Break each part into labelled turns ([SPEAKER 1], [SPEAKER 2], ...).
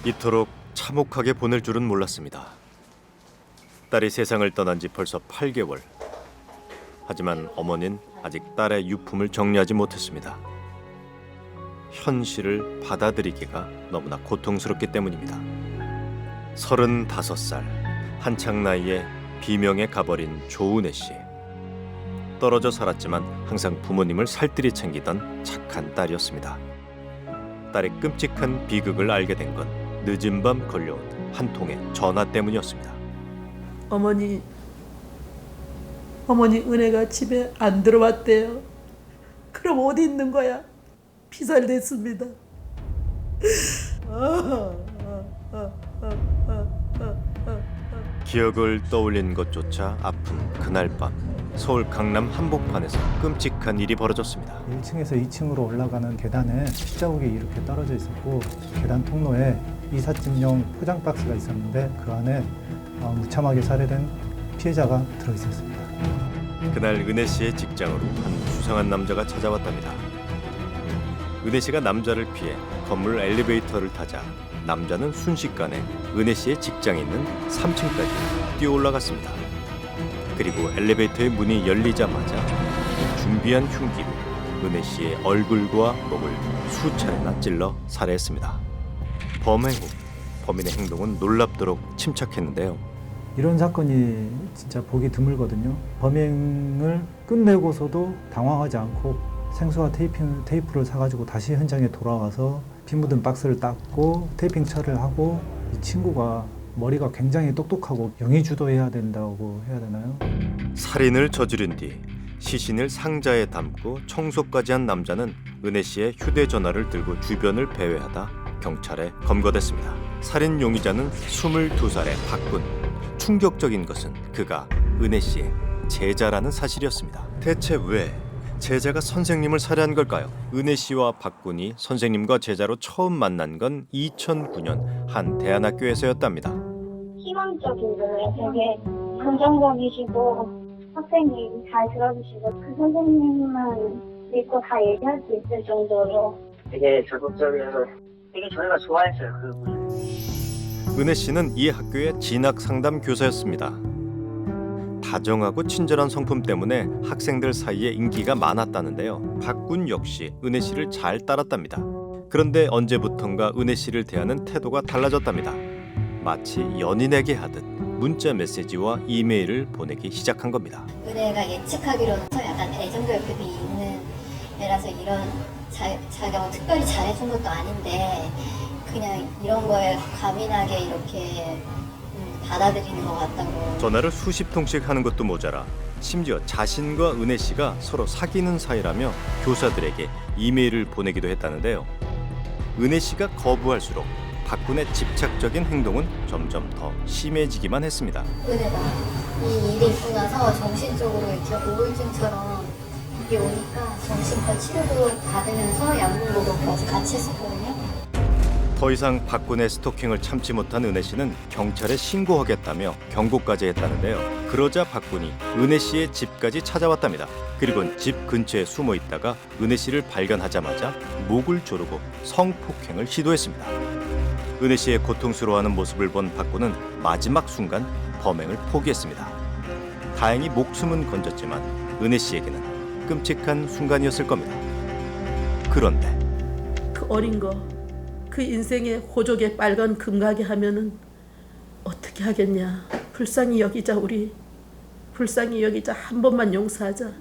[SPEAKER 1] 이토록 참혹하게 보낼 줄은 몰랐습니다. 딸이 세상을 떠난 지 벌써 8개월. 하지만 어머니는 아직 딸의 유품을 정리하지 못했습니다. 현실을 받아들이기가 너무나 고통스럽기 때문입니다. 35살, 한창 나이에 비명에 가버린 조은혜 씨. 떨어져 살았지만 항상 부모님을 살뜰히 챙기던 착한 딸이었습니다. 딸의 끔찍한 비극을 알게 된 건 늦은 밤 걸려온 한 통의 전화 때문이었습니다.
[SPEAKER 2] 어머니 은혜가 집에 안 들어왔대요. 그럼 어디 있는 거야? 피살됐습니다.
[SPEAKER 1] 기억을 떠올린 것조차 아픈 그날 밤, 서울 강남 한복판에서 끔찍한 일이 벌어졌습니다.
[SPEAKER 3] 1층에서 2층으로 올라가는 계단에 십자국이 이렇게 떨어져 있었고, 계단 통로에 이삿짐용 포장 박스가 있었는데 그 안에 무참하게 살해된 피해자가 들어있었습니다.
[SPEAKER 1] 그날 은혜 씨의 직장으로 한 수상한 남자가 찾아왔답니다. 은혜 씨가 남자를 피해 건물 엘리베이터를 타자 남자는 순식간에 은혜 씨의 직장에 있는 3층까지 뛰어 올라갔습니다. 그리고 엘리베이터의 문이 열리자마자 준비한 흉기로 은혜 씨의 얼굴과 목을 수차례나 찔러 살해했습니다. 범행 후 범인의 행동은 놀랍도록 침착했는데요.
[SPEAKER 3] 이런 사건이 진짜 보기 드물거든요. 범행을 끝내고서도 당황하지 않고 생수와 테이프를 사가지고 다시 현장에 돌아와서 피 묻은 박스를 닦고 테이핑 처리를 하고, 이 친구가 머리가 굉장히 똑똑하고 영의주도해야 된다고 해야 되나요?
[SPEAKER 1] 살인을 저지른 뒤 시신을 상자에 담고 청소까지 한 남자는 은혜 씨의 휴대전화를 들고 주변을 배회하다 경찰에 검거됐습니다. 살인 용의자는 22살의 박군. 충격적인 것은 그가 은혜 씨의 제자라는 사실이었습니다. 대체 왜 제자가 선생님을 살해한 걸까요? 은혜 씨와 박군이 선생님과 제자로 처음 만난 건 2009년 한 대안학교에서였답니다.
[SPEAKER 4] 희망적인 거예요. 되게 긍정적이시고 학생이 잘 들어주시고 그 선생님만 믿고 다 얘기할 수 있을 정도로
[SPEAKER 5] 되게 적극적이어서 되게 저희가 좋아했어요. 그분을.
[SPEAKER 1] 은혜 씨는 이 학교의 진학 상담 교사였습니다. 다정하고 친절한 성품 때문에 학생들 사이에 인기가 많았다는데요. 박군 역시 은혜 씨를 잘 따랐답니다. 그런데 언제부턴가 은혜 씨를 대하는 태도가 달라졌답니다. 마치 연인에게 하듯 문자 메시지와 이메일을 보내기 시작한 겁니다.
[SPEAKER 6] 은혜가 예측하기로는 약간 애정결핍이 있는 애라서 이런 자기가 특별히 잘해준 것도 아닌데 그냥 이런 거에 과민하게 이렇게 받아들이는 것 같다고.
[SPEAKER 1] 전화를 수십 통씩 하는 것도 모자라 심지어 자신과 은혜 씨가 서로 사귀는 사이라며 교사들에게 이메일을 보내기도 했다는데요. 은혜 씨가 거부할수록 박군의 집착적인 행동은 점점 더 심해지기만 했습니다.
[SPEAKER 6] 은혜가 이 일이 있고 나서 정신적으로 이렇게 우울증처럼 이게 오니까 정신과 치료도 받으면서 약물로도까지 같이 했었거든요.
[SPEAKER 1] 더 이상 박군의 스토킹을 참지 못한 은혜 씨는 경찰에 신고하겠다며 경고까지 했다는데요. 그러자 박군이 은혜 씨의 집까지 찾아왔답니다. 그리고는 집 근처에 숨어 있다가 은혜 씨를 발견하자마자 목을 조르고 성폭행을 시도했습니다. 은혜 씨의 고통스러워하는 모습을 본 박군은 마지막 순간 범행을 포기했습니다. 다행히 목숨은 건졌지만 은혜 씨에게는 끔찍한 순간이었을 겁니다. 그런데
[SPEAKER 2] 그 어린 거, 그 인생의 호족에 빨간 금가게 하면은 어떻게 하겠냐. 불쌍히 여기자 우리. 불쌍히 여기자. 한 번만 용서하자.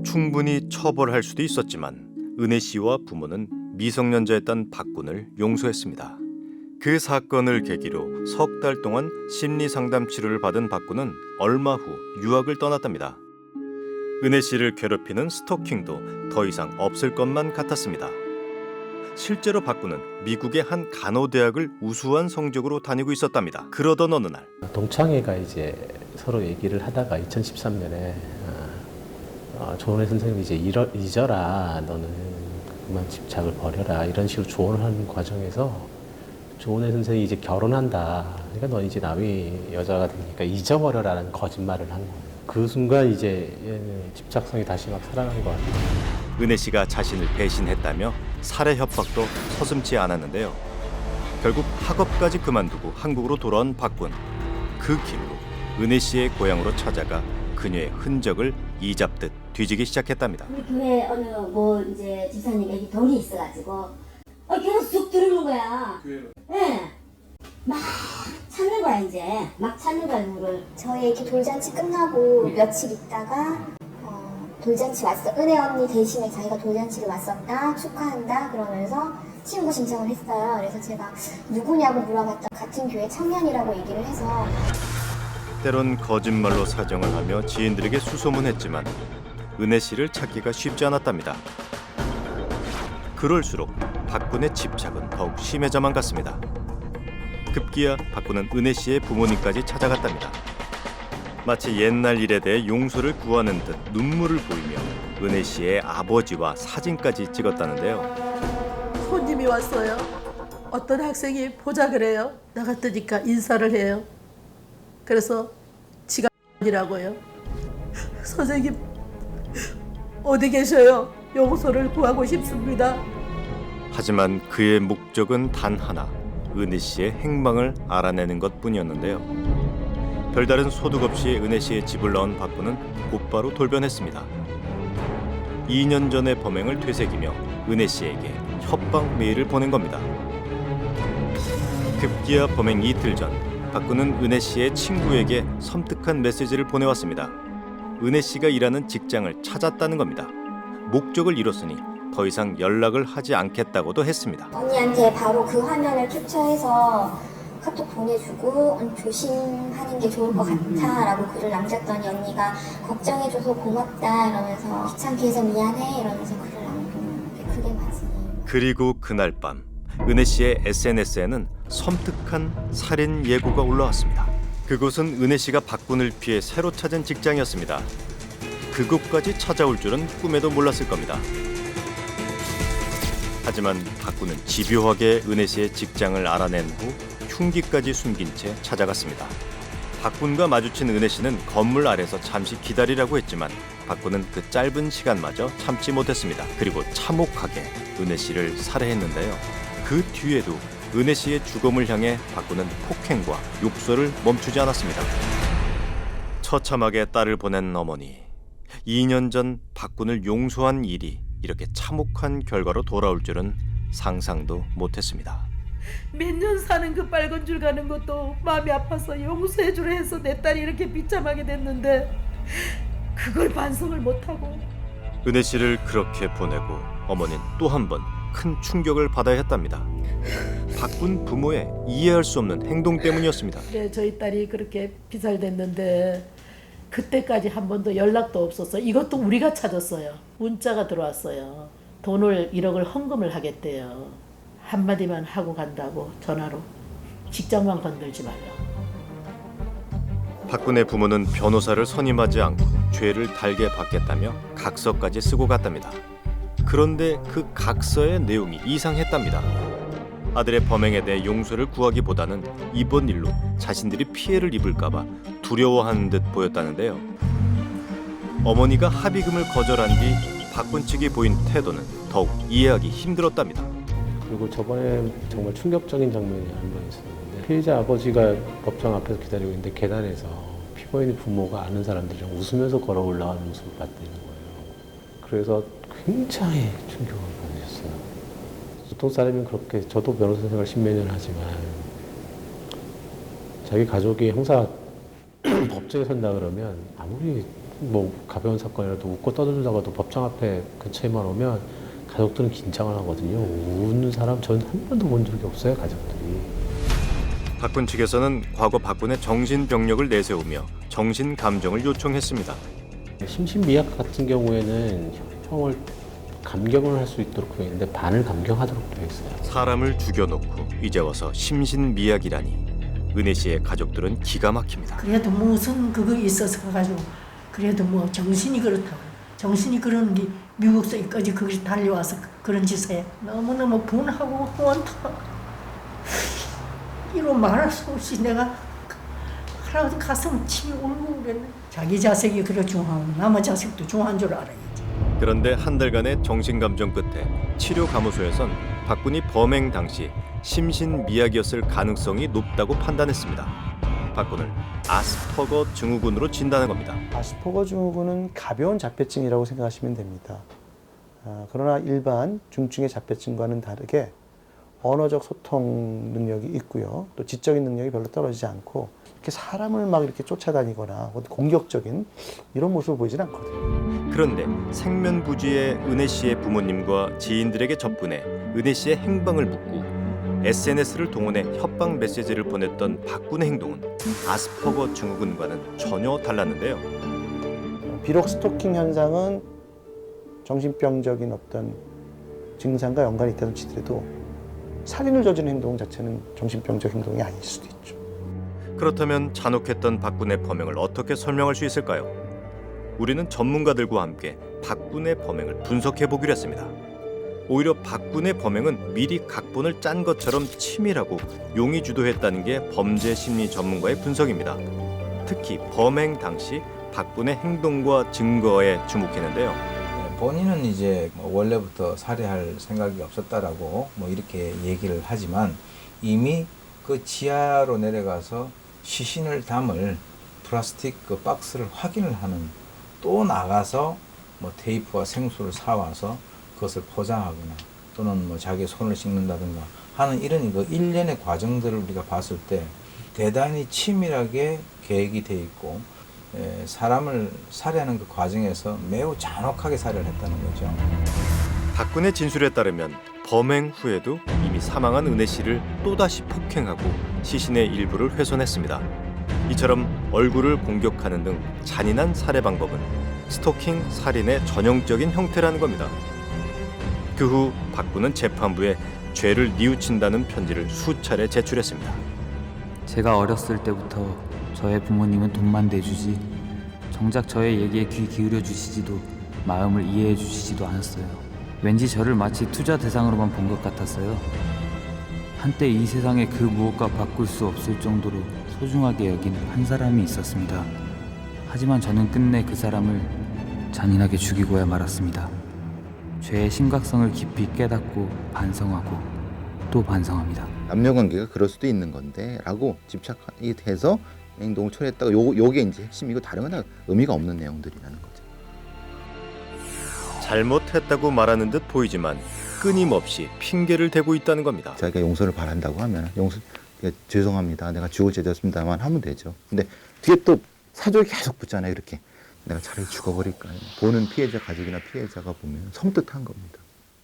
[SPEAKER 1] 충분히 처벌할 수도 있었지만 은혜 씨와 부모는 미성년자였던 박군을 용서했습니다. 그 사건을 계기로 석 달 동안 심리상담 치료를 받은 박군은 얼마 후 유학을 떠났답니다. 은혜 씨를 괴롭히는 스토킹도 더 이상 없을 것만 같았습니다. 실제로 박군은 미국의 한 간호대학을 우수한 성적으로 다니고 있었답니다. 그러던 어느 날
[SPEAKER 7] 동창회가 이제 서로 얘기를 하다가 2013년에 조은혜 선생님이 이제 잊어라, 너는 그만 집착을 버려라, 이런 식으로 조언을 하는 과정에서 조은혜 선생님이 이제 결혼한다, 그러니까 너 이제 남의 여자가 되니까 잊어버려라는 거짓말을 한 거예요. 그 순간 이제 집착성이 다시 막 살아난 것 같아요.
[SPEAKER 1] 은혜 씨가 자신을 배신했다며 살해 협박도 서슴지 않았는데요. 결국 학업까지 그만두고 한국으로 돌아온 박군. 그 길로 은혜 씨의 고향으로 찾아가 그녀의 흔적을 이잡듯 뒤지기 시작했답니다.
[SPEAKER 6] 우리 교회 어느 이제 집사님에게 돈이 있어가지고 계속 쑥 들어오는 거야. 교회로? 네. 막 찾는 거야 이제. 막 찾는 거야 누구를.
[SPEAKER 4] 저희 이렇게 돌잔치 끝나고 며칠 있다가 돌잔치 왔어. 은혜 언니 대신에 자기가 돌잔치를 왔었다. 축하한다. 그러면서 친구 신청을 했어요. 그래서 제가 누구냐고 물어봤더니 같은 교회 청년이라고 얘기를 해서
[SPEAKER 1] 때론 거짓말로 사정을 하며 지인들에게 수소문했지만 은혜 씨를 찾기가 쉽지 않았답니다. 그럴수록 박군의 집착은 더욱 심해져만 갔습니다. 급기야 박군은 은혜 씨의 부모님까지 찾아갔답니다. 마치 옛날 일에 대해 용서를 구하는 듯 눈물을 보이며 은혜 씨의 아버지와 사진까지 찍었다는데요.
[SPEAKER 2] 손님이 왔어요. 어떤 학생이 보자 그래요. 나갔더니까 인사를 해요. 그래서 지가 이라고요. 선생님 어디 계셔요? 용서를 구하고 싶습니다.
[SPEAKER 1] 하지만 그의 목적은 단 하나, 은혜 씨의 행방을 알아내는 것뿐이었는데요. 별다른 소득 없이 은혜 씨의 집을 나온 박군은 곧바로 돌변했습니다. 2년 전의 범행을 되새기며 은혜 씨에게 협박 메일을 보낸 겁니다. 급기야 범행 이틀 전, 박군은 은혜 씨의 친구에게 섬뜩한 메시지를 보내왔습니다. 은혜 씨가 일하는 직장을 찾았다는 겁니다. 목적을 이뤘으니 더 이상 연락을 하지 않겠다고도 했습니다.
[SPEAKER 4] 언니한테 바로 그 화면을 캡처해서 카톡 보내주고 조심하는 게 좋을 것 같아 라고 글을 남겼더니 언니가 걱정해줘서 고맙다 이러면서 귀찮게 해서 미안해 이러면서 글을 남겼는데 그게 맞지.
[SPEAKER 1] 그리고 그날 밤 은혜 씨의 SNS에는 섬뜩한 살인 예고가 올라왔습니다. 그곳은 은혜 씨가 박군을 피해 새로 찾은 직장이었습니다. 그곳까지 찾아올 줄은 꿈에도 몰랐을 겁니다. 하지만 박군은 집요하게 은혜 씨의 직장을 알아낸 후 흉기까지 숨긴 채 찾아갔습니다. 박군과 마주친 은혜 씨는 건물 아래서 잠시 기다리라고 했지만 박군은 그 짧은 시간마저 참지 못했습니다. 그리고 참혹하게 은혜 씨를 살해했는데요. 그 뒤에도 은혜 씨의 죽음을 향해 박군은 폭행과 욕설을 멈추지 않았습니다. 처참하게 딸을 보낸 어머니. 2년 전 박군을 용서한 일이 이렇게 참혹한 결과로 돌아올 줄은 상상도 못했습니다.
[SPEAKER 2] 몇 년 사는 그 빨간 줄 가는 것도 마음이 아파서 용서해주려 해서 내 딸이 이렇게 비참하게 됐는데 그걸 반성을 못하고.
[SPEAKER 1] 은혜 씨를 그렇게 보내고 어머니는 또 한 번 큰 충격을 받아야 했답니다. 박군 부모의 이해할 수 없는 행동 때문이었습니다.
[SPEAKER 2] 네, 저희 딸이 그렇게 비살됐는데 그때까지 한 번도 연락도 없었어. 이것도 우리가 찾았어요. 문자가 들어왔어요. 돈을 1억을 헌금을 하겠대요. 한마디만 하고 간다고 전화로. 직장만 건들지 말라.
[SPEAKER 1] 박군의 부모는 변호사를 선임하지 않고 죄를 달게 받겠다며 각서까지 쓰고 갔답니다. 그런데 그 각서의 내용이 이상했답니다. 아들의 범행에 대해 용서를 구하기보다는 이번 일로 자신들이 피해를 입을까봐 두려워하는 듯 보였다는데요. 어머니가 합의금을 거절한 뒤 박군 측이 보인 태도는 더욱 이해하기 힘들었답니다.
[SPEAKER 7] 그리고 저번에 정말 충격적인 장면이 한 번 있었는데 피해자 아버지가 법정 앞에서 기다리고 있는데 계단에서 피고인의 부모가 아는 사람들이랑 웃으면서 걸어 올라가는 모습을 봤다는 거예요. 그래서 굉장히 충격을 받으셨어요. 보통 사람이 그렇게, 저도 변호사 생활 10몇 년 하지만 자기 가족이 형사 법정에 선다 그러면 아무리 가벼운 사건이라도 웃고 떠들다가도 법정 앞에 근처에만 오면 가족들은 긴장을 하거든요. 웃는 사람 저는 한 번도 본 적이 없어요, 가족들이.
[SPEAKER 1] 박군 측에서는 과거 박군의 정신병력을 내세우며 정신감정을 요청했습니다.
[SPEAKER 7] 심신미약 같은 경우에는 형을 감경을 할 수 있도록 되어 있는데 반을 감경하도록 되어 있어요.
[SPEAKER 1] 사람을 죽여놓고 이제 와서 심신미약이라니. 은혜 씨의 가족들은 기가 막힙니다.
[SPEAKER 2] 그래도 무슨 그거 있어서 가지고 그래도 뭐 정신이 그렇다고. 정신이 그런 게 미국서까지 거기 달려와서 그런 짓을 해. 너무너무 분하고 원통하고 이로 말할 수 없이 내가 하나도 가슴 침이 울고 그랬네. 자기 자식이 그래 중하고 남의 자식도 중한 줄 알아야지.
[SPEAKER 1] 그런데 한 달간의 정신감정 끝에 치료감호소에선 박군이 범행 당시 심신미약이었을 가능성이 높다고 판단했습니다. 박군을 아스퍼거 증후군으로 진단한 겁니다.
[SPEAKER 8] 아스퍼거 증후군은 가벼운 자폐증이라고 생각하시면 됩니다. 그러나 일반 중증의 자폐증과는 다르게 언어적 소통 능력이 있고요. 또 지적인 능력이 별로 떨어지지 않고 이렇게 사람을 막 이렇게 쫓아다니거나 공격적인 이런 모습을 보이지는 않거든요.
[SPEAKER 1] 그런데 생면부지의 은혜 씨의 부모님과 지인들에게 접근해 은혜 씨의 행방을 묻고 SNS를 동원해 협박 메시지를 보냈던 박군의 행동은 아스퍼거 증후군과는 전혀 달랐는데요.
[SPEAKER 8] 비록 스토킹 현상은 정신병적인 어떤 증상과 연관이 있다고 치더라도 살인을 저지른 행동 자체는 정신병적 행동이 아닐 수도 있죠.
[SPEAKER 1] 그렇다면 잔혹했던 박군의 범행을 어떻게 설명할 수 있을까요? 우리는 전문가들과 함께 박군의 범행을 분석해 보기로 했습니다. 오히려 박군의 범행은 미리 각본을 짠 것처럼 치밀하고 용이 주도했다는 게 범죄 심리 전문가의 분석입니다. 특히 범행 당시 박군의 행동과 증거에 주목했는데요.
[SPEAKER 9] 본인은 이제 원래부터 살해할 생각이 없었다라고 이렇게 얘기를 하지만 이미 그 지하로 내려가서 시신을 담을 플라스틱 그 박스를 확인을 하는, 또 나가서 테이프와 생수를 사와서 그것을 포장하거나 또는 자기 손을 씻는다든가 하는 이런 그 일련의 과정들을 우리가 봤을 때 대단히 치밀하게 계획이 돼 있고 사람을 살해하는 그 과정에서 매우 잔혹하게 살해를 했다는 거죠.
[SPEAKER 1] 박군의 진술에 따르면 범행 후에도 이미 사망한 은혜 씨를 또다시 폭행하고 시신의 일부를 훼손했습니다. 이처럼 얼굴을 공격하는 등 잔인한 살해 방법은 스토킹 살인의 전형적인 형태라는 겁니다. 그 후 박군은 재판부에 죄를 뉘우친다는 편지를 수차례 제출했습니다.
[SPEAKER 10] 제가 어렸을 때부터 저의 부모님은 돈만 내주지 정작 저의 얘기에 귀 기울여 주시지도 마음을 이해해 주시지도 않았어요. 왠지 저를 마치 투자 대상으로만 본 것 같았어요. 한때 이 세상에 그 무엇과 바꿀 수 없을 정도로 소중하게 여긴 한 사람이 있었습니다. 하지만 저는 끝내 그 사람을 잔인하게 죽이고야 말았습니다. 죄의 심각성을 깊이 깨닫고 반성하고 또 반성합니다.
[SPEAKER 11] 남녀관계가 그럴 수도 있는 건데 라고 집착이 돼서 행동을 처리했다고 요게 이제 핵심이고 다른 건 의미가 없는 내용들이라는 거죠.
[SPEAKER 1] 잘못했다고 말하는 듯 보이지만 끊임없이 핑계를 대고 있다는 겁니다.
[SPEAKER 11] 자기가 용서를 바란다고 하면 죄송합니다. 내가 죽어죄졌습니다만 하면 되죠. 근데 뒤에 또 사족이 계속 붙잖아요. 이렇게 내가 차라리 죽어버릴까요? 보는 피해자 가족이나 피해자가 보면 섬뜩한 겁니다.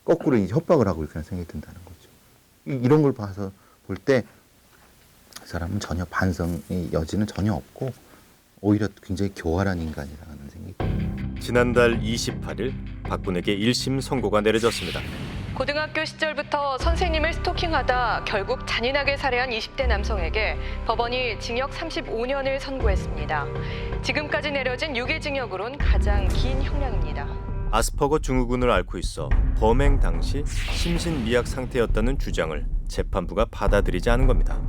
[SPEAKER 11] 거꾸로 이제 협박을 하고 이렇게 생각이 든다는 거죠. 이런 걸 봐서 볼 때 그 사람은 전혀 반성의 여지는 전혀 없고 오히려 굉장히 교활한 인간이라는 생각이 듭니다.
[SPEAKER 1] 지난달 28일 박군에게 1심 선고가 내려졌습니다.
[SPEAKER 12] 고등학교 시절부터 선생님을 스토킹하다 결국 잔인하게 살해한 20대 남성에게 법원이 징역 35년을 선고했습니다. 지금까지 내려진 유기징역으론 가장 긴 형량입니다.
[SPEAKER 1] 아스퍼거 증후군을 앓고 있어 범행 당시 심신미약 상태였다는 주장을 재판부가 받아들이지 않은 겁니다.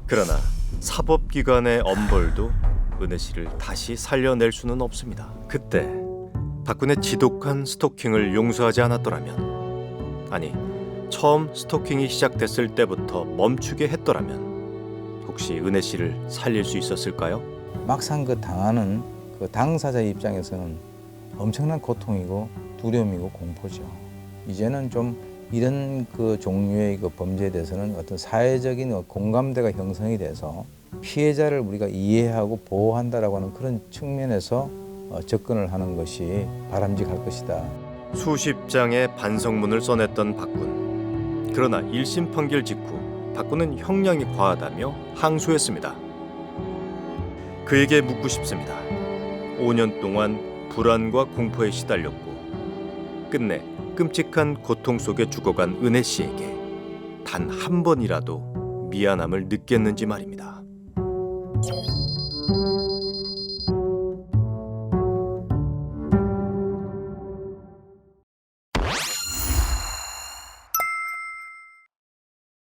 [SPEAKER 1] 그러나 사법기관의 엄벌도 은혜 씨를 다시 살려낼 수는 없습니다. 그때 박군의 지독한 스토킹을 용서하지 않았더라면, 아니 처음 스토킹이 시작됐을 때부터 멈추게 했더라면 혹시 은혜 씨를 살릴 수 있었을까요?
[SPEAKER 9] 막상 그 당하는 그 당사자의 입장에서는 엄청난 고통이고 두려움이고 공포죠. 이제는 좀 이런 그 종류의 그 범죄에 대해서는 어떤 사회적인 공감대가 형성이 돼서 피해자를 우리가 이해하고 보호한다라고 하는 그런 측면에서 접근을 하는 것이 바람직할 것이다.
[SPEAKER 1] 수십 장의 반성문을 써냈던 박군. 그러나 1심 판결 직후 박군은 형량이 과하다며 항소했습니다. 그에게 묻고 싶습니다. 5년 동안 불안과 공포에 시달렸고 끝내 끔찍한 고통 속에 죽어간 은혜 씨에게 단 한 번이라도 미안함을 느꼈는지 말입니다.